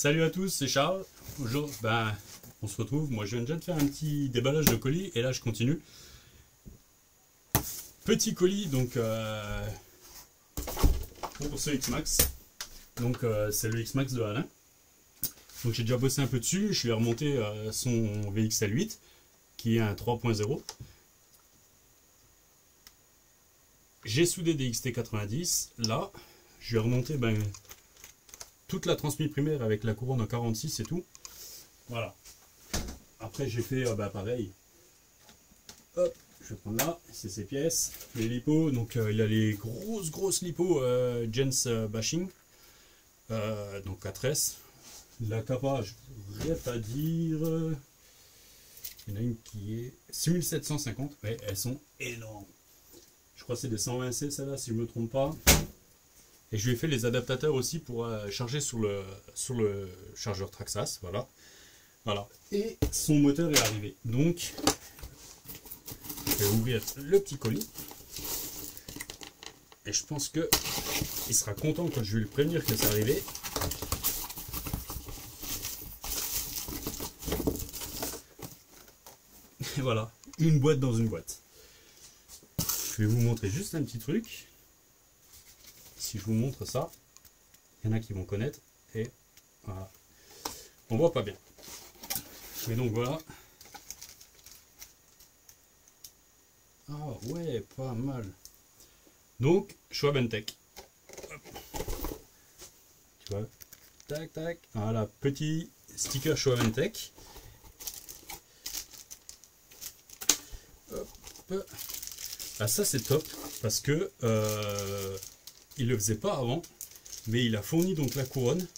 Salut à tous, c'est Charles. Aujourd'hui, on se retrouve. Moi, je viens déjà de faire un petit déballage de colis et là, je continue. Petit colis, donc pour ce X-Max. Donc, c'est le X-Max de Alain. Donc, j'ai déjà bossé un peu dessus. Je lui ai remonté son VXL8 qui est un 3.0. J'ai soudé des XT90. Là, je lui ai remonté toute la transmise primaire avec la couronne en 46 et tout. Voilà. Après, j'ai fait pareil. Hop, je vais prendre là, c'est ses pièces. Les lipos, donc il a les grosses lipos Jens Bashing. Donc 4S. La capa, je n'aurais pas dire. Il y en a une qui est 6750. Ouais, elles sont énormes. Je crois que c'est des 120C, celle-là, si je ne me trompe pas. Et je lui ai fait les adaptateurs aussi pour charger sur le chargeur Traxxas. Voilà. Et son moteur est arrivé. Donc, je vais ouvrir le petit colis. Et je pense que il sera content quand je vais lui prévenir que c'est arrivé. Et voilà, une boîte dans une boîte. Je vais vous montrer juste un petit truc. Si je vous montre ça, il y en a qui vont connaître. Et voilà. On voit pas bien. Mais donc voilà. Ah ouais, pas mal. Donc, Schwab & Tech. Tu vois, tac, tac. Voilà, petit sticker Schwab & Tech. Hop. Ah, ça c'est top parce que il le faisait pas avant, mais il a fourni donc la couronne.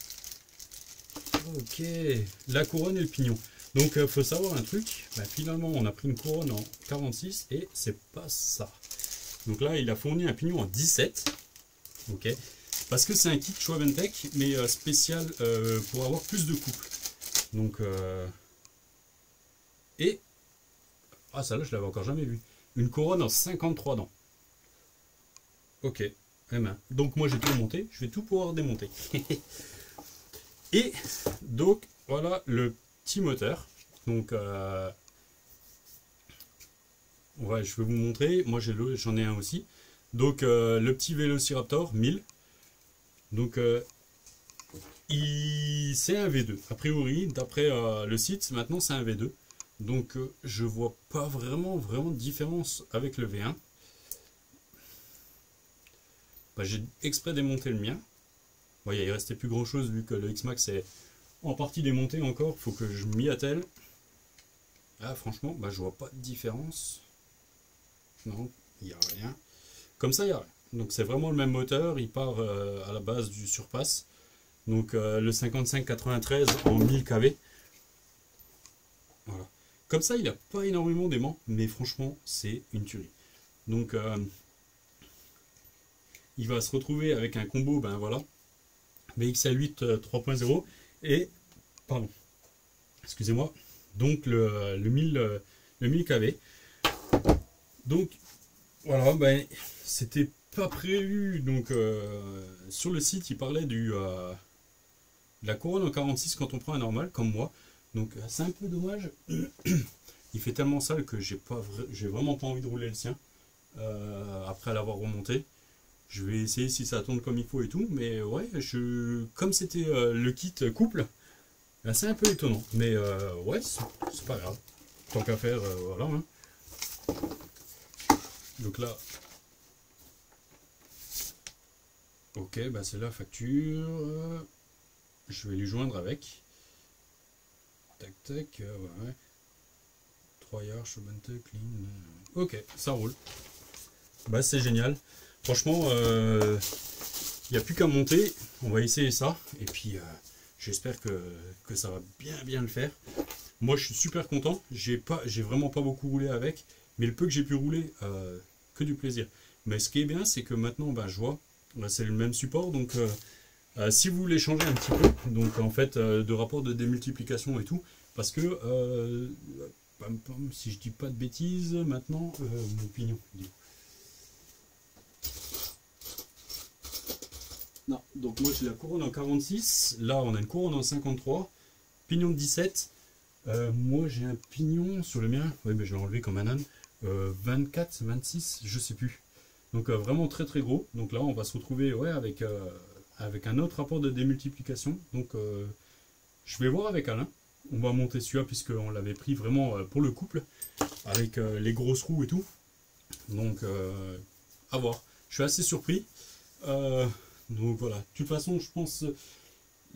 Ok, la couronne et le pignon. Donc faut savoir un truc, finalement on a pris une couronne en 46 et c'est pas ça. Donc là il a fourni un pignon en 17. Ok, parce que c'est un kit Schwab & Tech mais spécial pour avoir plus de couple. Donc et ah, ça là je l'avais encore jamais vu. Une couronne en 53 dents. Ok, donc moi j'ai tout monté, je vais tout pouvoir démonter. Et donc voilà le petit moteur. Donc ouais, je vais vous montrer. Moi j'en ai un aussi. Donc le petit Velociraptor 1000. Donc c'est un V2. A priori, d'après le site, maintenant c'est un V2. Donc je vois pas vraiment de différence avec le V1. J'ai exprès démonté le mien. Bon, il restait plus grand chose vu que le X-Max est en partie démonté encore. Faut que je m'y attelle. Ah franchement, je vois pas de différence. Non, il n'y a rien. Comme ça, il n'y a rien. Donc c'est vraiment le même moteur. Il part à la base du Surpass. Donc le 5593 en 1000 kV. Voilà. Comme ça, il n'a pas énormément d'aimants, mais franchement, c'est une tuerie. Donc, il va se retrouver avec un combo, voilà, VXL8 3.0 et, pardon, excusez-moi, donc le 1000 kV. Donc, voilà, c'était pas prévu. Donc, sur le site, il parlait de la couronne en 46 quand on prend un normal, comme moi. Donc c'est un peu dommage. Il fait tellement sale que j'ai vraiment pas envie de rouler le sien après l'avoir remonté. Je vais essayer si ça tourne comme il faut et tout, mais ouais, comme c'était le kit couple, c'est un peu étonnant. Mais ouais, c'est pas grave. Tant qu'à faire, voilà. Hein. Donc là, ok, c'est la facture. Je vais lui joindre avec. Tac tac, ouais. 3 yards, Schwab & Tech, clean. Ok, ça roule. C'est génial. Franchement, il n'y a plus qu'à monter. On va essayer ça. Et puis, j'espère que ça va bien le faire. Moi, je suis super content. J'ai vraiment pas beaucoup roulé avec. Mais le peu que j'ai pu rouler, que du plaisir. Mais ce qui est bien, c'est que maintenant, je vois, c'est le même support. Donc, si vous voulez changer un petit peu, donc en fait, de rapport de démultiplication et tout, parce que, si je dis pas de bêtises, maintenant, mon pignon. Non, Donc moi j'ai la couronne en 46, là on a une couronne en 53, pignon de 17. Moi j'ai un pignon sur le mien, oui mais je l'ai enlevé comme un âne, 24, 26, je sais plus. Donc vraiment très très gros. Donc là on va se retrouver ouais, avec un autre rapport de démultiplication. Donc je vais voir avec Alain. On va monter celui-là puisqu'on l'avait pris vraiment pour le couple, avec les grosses roues et tout. Donc à voir. Je suis assez surpris. Donc voilà. De toute façon je pense...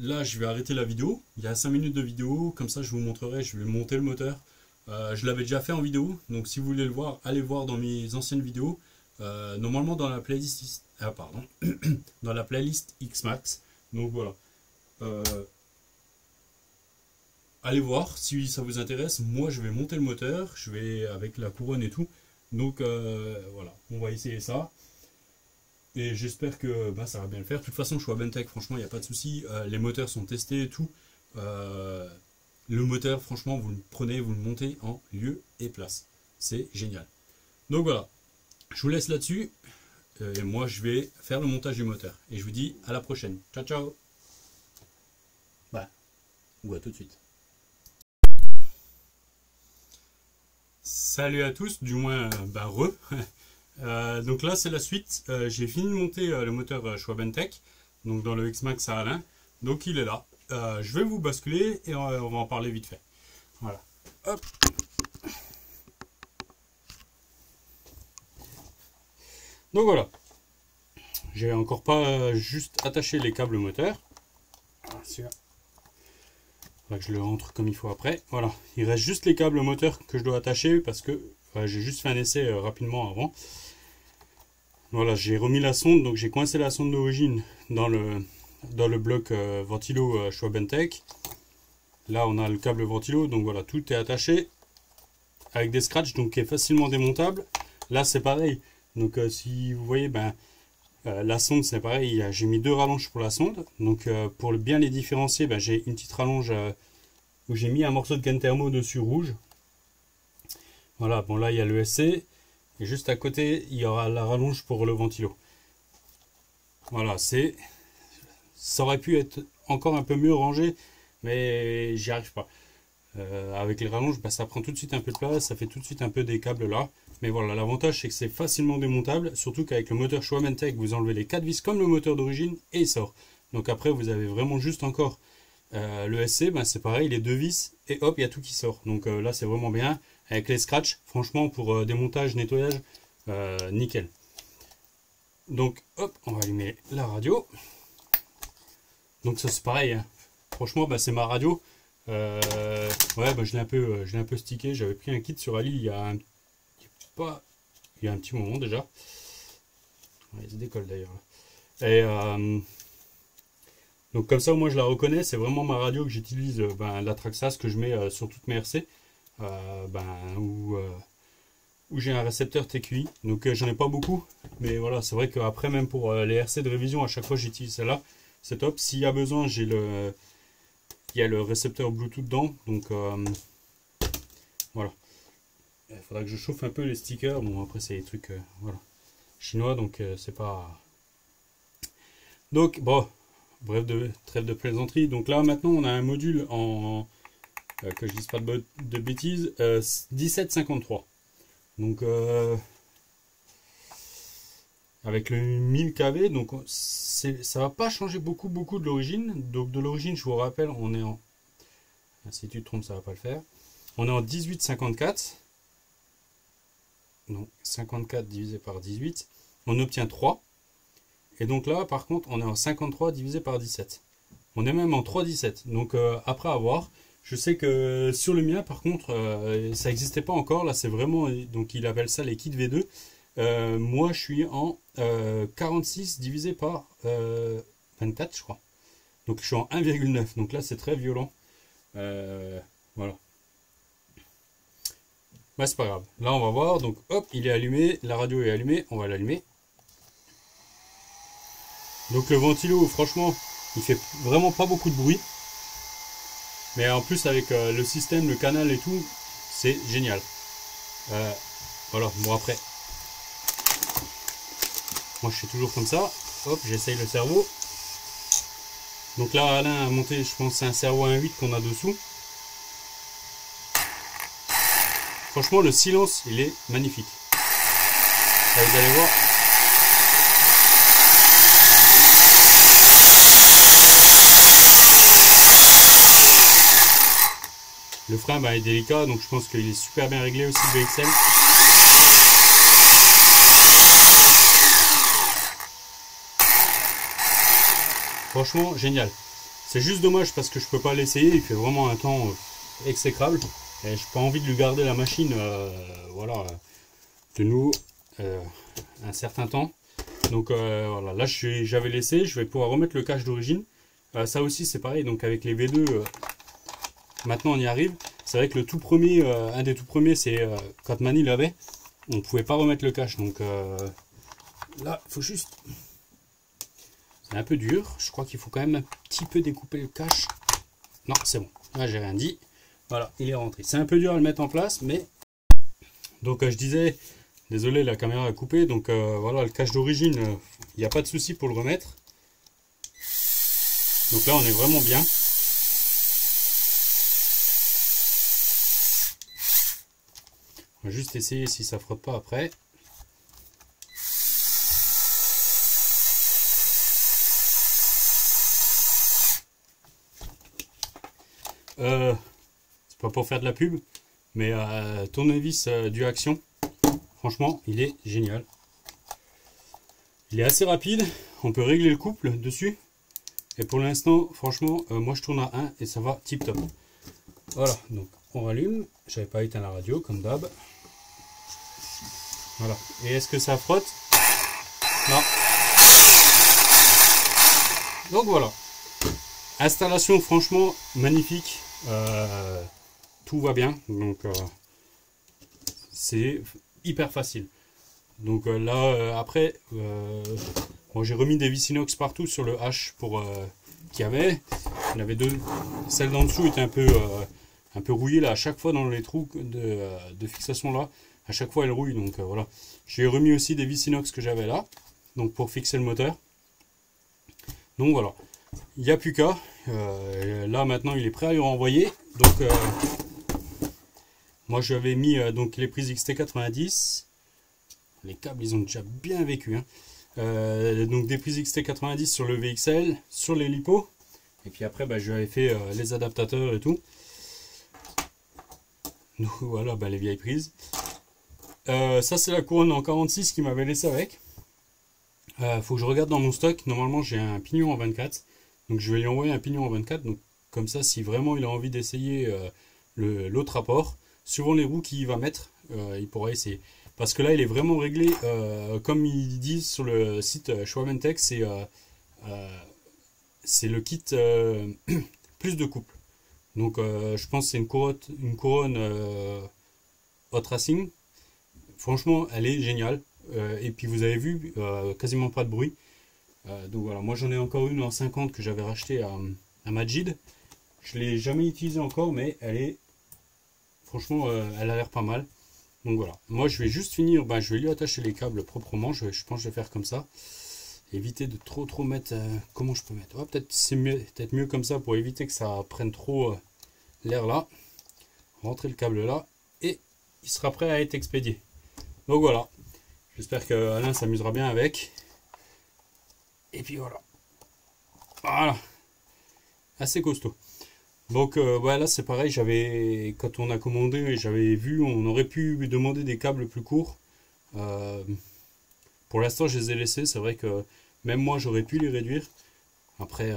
Là, je vais arrêter la vidéo. Il y a 5 minutes de vidéo. Comme ça, je vous montrerai. Je vais monter le moteur. Je l'avais déjà fait en vidéo. Donc, si vous voulez le voir, allez voir dans mes anciennes vidéos. Normalement, dans la playlist... Ah, pardon. Dans la playlist X-Max. Donc, voilà. Allez voir si ça vous intéresse. Moi, je vais monter le moteur. Je vais avec la couronne et tout. Donc, voilà. On va essayer ça. Et j'espère que bah, ça va bien le faire. De toute façon, je suis à Bentech, franchement, il n'y a pas de souci. Les moteurs sont testés et tout. Le moteur, franchement, vous le prenez, vous le montez en lieu et place. C'est génial. Donc voilà, je vous laisse là-dessus. Et moi, je vais faire le montage du moteur. Et je vous dis à la prochaine. Ciao, ciao. Bah, ou à tout de suite. Salut à tous, du moins, bah, re. Donc là c'est la suite, j'ai fini de monter le moteur Schwab Bentech, donc dans le X-Max à Alain, donc il est là. Je vais vous basculer et on va en parler vite fait. Voilà. Hop. Donc voilà, j'ai encore pas juste attaché les câbles moteur. Faudra que je le rentre comme il faut après. Voilà, il reste juste les câbles moteur que je dois attacher parce que j'ai juste fait un essai rapidement avant. Voilà, j'ai remis la sonde, donc j'ai coincé la sonde d'origine dans le bloc ventilo Schwab Bentech. Là, on a le câble ventilo, donc voilà, tout est attaché avec des scratchs, donc qui est facilement démontable. Là, c'est pareil. Donc, si vous voyez, ben, la sonde, c'est pareil. J'ai mis 2 rallonges pour la sonde. Donc, pour bien les différencier, ben, j'ai une petite rallonge où j'ai mis un morceau de gaine thermo dessus rouge. Voilà, bon là, il y a le SC. Et juste à côté, il y aura la rallonge pour le ventilo. Voilà, ça aurait pu être encore un peu mieux rangé, mais j'y arrive pas. Avec les rallonges, bah, ça prend tout de suite un peu de place, ça fait tout de suite un peu des câbles là. Mais voilà, l'avantage c'est que c'est facilement démontable, surtout qu'avec le moteur Schwab Bentech, vous enlevez les 4 vis comme le moteur d'origine et il sort. Donc après, vous avez vraiment juste encore le SC, bah, c'est pareil, les 2 vis et hop, il y a tout qui sort. Donc là, c'est vraiment bien. Avec les scratchs, franchement, pour démontage, nettoyage, nickel. Donc, hop, on va allumer la radio. Donc ça, c'est pareil. Hein. Franchement, bah, c'est ma radio. Ouais, bah, je l'ai un peu stické. J'avais pris un kit sur Ali il y a un petit moment déjà. Ouais, il se décolle d'ailleurs. Et donc comme ça, moi, je la reconnais. C'est vraiment ma radio que j'utilise, la Traxxas que je mets sur toutes mes RC. Où j'ai un récepteur TQI, donc j'en ai pas beaucoup, mais voilà, c'est vrai qu'après même pour les RC de révision, à chaque fois j'utilise celle-là, c'est top. S'il y a besoin, il y a le récepteur Bluetooth dedans, donc voilà. Il faudra que je chauffe un peu les stickers. Bon, après c'est des trucs voilà, chinois, donc c'est pas... Donc bon, bref, trêve de plaisanterie. Donc là maintenant on a un module en que je dise pas de bêtises, 1753. Donc avec le 1000 kV, donc ça va pas changer beaucoup de l'origine. Donc de l'origine, je vous rappelle, on est en... Si tu te trompes, ça va pas le faire. On est en 1854. Donc 54 divisé par 18, on obtient 3. Et donc là, par contre, on est en 53 divisé par 17. On est même en 3,17. Donc après avoir... Je sais que sur le mien, par contre, ça n'existait pas encore. Là, c'est vraiment... Donc, il appelle ça les kits V2. Moi, je suis en 46 divisé par 24, je crois. Donc, je suis en 1,9. Donc là, c'est très violent. Voilà. Bah, c'est pas grave. Là, on va voir. Donc, hop, il est allumé. La radio est allumée. On va l'allumer. Donc, le ventilo, franchement, il fait vraiment pas beaucoup de bruit. Mais en plus avec le système, le canal et tout, c'est génial. Voilà, bon après. Moi je suis toujours comme ça. Hop, j'essaye le cerveau. Donc là, Alain a monté, je pense, c'est un servo 1.8 qu'on a dessous. Franchement, le silence, il est magnifique. Là, vous allez voir. Le frein est délicat, donc je pense qu'il est super bien réglé aussi le VXL. Franchement, génial. C'est juste dommage parce que je peux pas l'essayer, il fait vraiment un temps exécrable. Et j'ai pas envie de lui garder la machine voilà, de nouveau un certain temps. Donc voilà, là j'avais laissé, je vais pouvoir remettre le cache d'origine. Ça aussi c'est pareil, donc avec les V2, maintenant on y arrive. C'est vrai que le tout premier, un des tout premiers, c'est quand Mani l'avait, on pouvait pas remettre le cache. Donc là, il faut juste... C'est un peu dur, je crois qu'il faut quand même un petit peu découper le cache. Non, c'est bon, là j'ai rien dit. Voilà, il est rentré. C'est un peu dur à le mettre en place, mais... Donc je disais, désolé, la caméra a coupé, donc voilà, le cache d'origine, il n'y a pas de souci pour le remettre. Donc là, on est vraiment bien. On va juste essayer si ça frotte pas après. C'est pas pour faire de la pub, mais tournevis du Action, franchement, il est génial. Il est assez rapide, on peut régler le couple dessus. Et pour l'instant, franchement, moi je tourne à 1 et ça va tip top. Voilà, donc on rallume. J'avais pas éteint la radio comme d'hab. Voilà. Et est-ce que ça frotte? Non. Donc voilà. Installation franchement magnifique. Tout va bien. Donc c'est hyper facile. Donc là après bon, j'ai remis des vis inox partout sur le H pour qu'il y avait. Il y en avait deux. Celle d'en dessous était un peu rouillée là. À chaque fois dans les trous de fixation là, à chaque fois elle rouille. Donc voilà. J'ai remis aussi des vis inox que j'avais là. Donc pour fixer le moteur. Donc voilà. Il n'y a plus qu'à. Là maintenant il est prêt à lui renvoyer. Donc moi j'avais mis donc les prises XT90. Les câbles ils ont déjà bien vécu. Hein. Donc des prises XT90 sur le VXL, sur les lipos. Et puis après j'avais fait les adaptateurs et tout. Donc voilà les vieilles prises. Ça c'est la couronne en 46 qui m'avait laissé avec. Faut que je regarde dans mon stock. Normalement j'ai un pignon en 24. Donc je vais lui envoyer un pignon en 24. Donc comme ça si vraiment il a envie d'essayer l'autre rapport, suivant les roues qu'il va mettre, il pourra essayer. Parce que là il est vraiment réglé, comme ils disent sur le site Schwabentech, c'est le kit plus de couple. Donc je pense que c'est une couronne Hot Racing. Franchement elle est géniale. Et puis vous avez vu, quasiment pas de bruit. Donc voilà, moi j'en ai encore une en 50 que j'avais racheté à Majid. Je ne l'ai jamais utilisée encore, mais elle est franchement elle a l'air pas mal. Donc voilà, moi je vais juste finir, je vais lui attacher les câbles proprement, je pense que je vais faire comme ça. Éviter de trop mettre, comment je peux mettre, peut-être c'est peut-être mieux comme ça pour éviter que ça prenne trop l'air là. Rentrer le câble là et il sera prêt à être expédié. Donc voilà, j'espère que Alain s'amusera bien avec. Et puis voilà, voilà, assez costaud. Donc là c'est pareil, quand on a commandé, j'avais vu, on aurait pu lui demander des câbles plus courts. Pour l'instant je les ai laissés, c'est vrai que même moi j'aurais pu les réduire. Après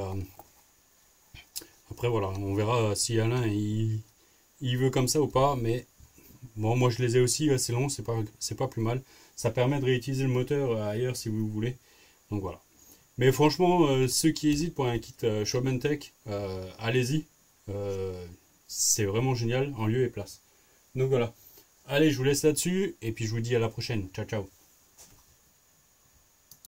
voilà, on verra si Alain il veut comme ça ou pas, mais bon moi je les ai aussi assez longs, c'est pas plus mal. Ça permet de réutiliser le moteur ailleurs si vous voulez. Donc voilà. Mais franchement, ceux qui hésitent pour un kit Schwabentech, allez-y. C'est vraiment génial en lieu et place. Donc voilà. Allez, je vous laisse là-dessus et puis je vous dis à la prochaine. Ciao, ciao.